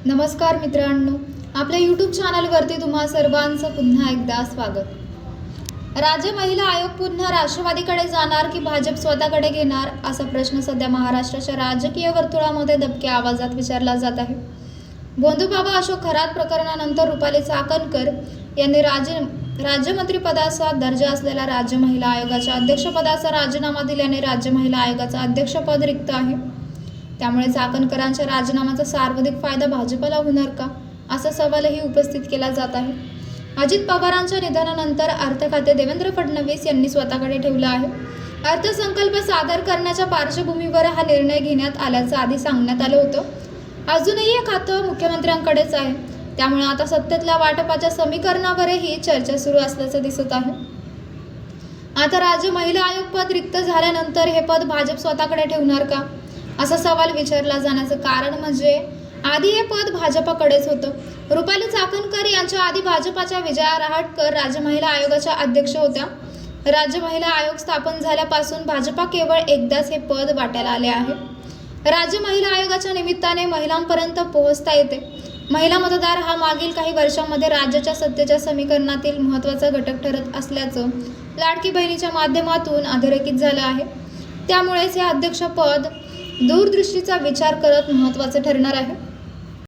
नमस्कार मित्रांनो, आपल्या यूट्यूब चॅनलवरती तुम्हा सर्वांचं पुन्हा एकदा स्वागत। राज्य महिला आयोग पुन्हा राष्ट्रवादीकडे जाणार की भाजप स्वतःकडे घेणार असा प्रश्न सध्या महाराष्ट्राच्या राजकीय वर्तुळामध्ये दबक्या आवाजात विचारला जात आहे। भोंदूबाबा अशोक खरात प्रकरणानंतर रुपाली चाकणकर यांनी राज्यमंत्रीपदाचा दर्जा असलेल्या राज्य महिला आयोगाच्या अध्यक्षपदाचा राजीनामा दिल्याने राज्य महिला आयोगाचं अध्यक्षपद रिक्त आहे। त्यामुळे चाकणकरांच्या राजीनाम्याचा सर्वाधिक फायदा भाजपला होणार का असा सवालही उपस्थित केला जात आहे। अजित पवारांच्या निधनानंतर अर्थ खाते देवेंद्र फडणवीस यांनी स्वतःकडे ठेवलं आहे। अर्थसंकल्प सादर करण्याच्या पार्श्वभूमीवर हा निर्णय घेण्यात आल्याचं आधी सांगण्यात आलं होतं। अजूनही हे खातं मुख्यमंत्र्यांकडेच आहे, त्यामुळे आता सत्तेतल्या वाटपाच्या समीकरणावरही चर्चा सुरू असल्याचं दिसत आहे। आता राज्य महिला आयोग पद रिक्त झाल्यानंतर हे पद भाजप स्वतःकडे ठेवणार का असा सवाल विचारला जाण्याचं कारण म्हणजे आधी हे पद भाजपाकडेच होतं। रुपाली चाकणकर यांच्या आधी भाजपाच्या विजया रहाटकर राज्य महिला आयोगाच्या अध्यक्ष होत्या। राज्य महिला आयोग स्थापन झाल्यापासून भाजपा केवळ एकदाच हे पद वाट्याला आले आहे। राज्य महिला आयोगाच्या निमित्ताने महिलांपर्यंत पोहोचता येते। महिला मतदार हा मागील काही वर्षांमध्ये राज्याच्या सत्तेच्या समीकरणातील महत्त्वाचा घटक ठरत असल्याचं लाडकी बहिणीच्या माध्यमातून अधोरेखित झालं आहे। त्यामुळेच हे अध्यक्षपद दूरदृष्टीचा विचार करत महत्त्वाचे ठरणार आहे।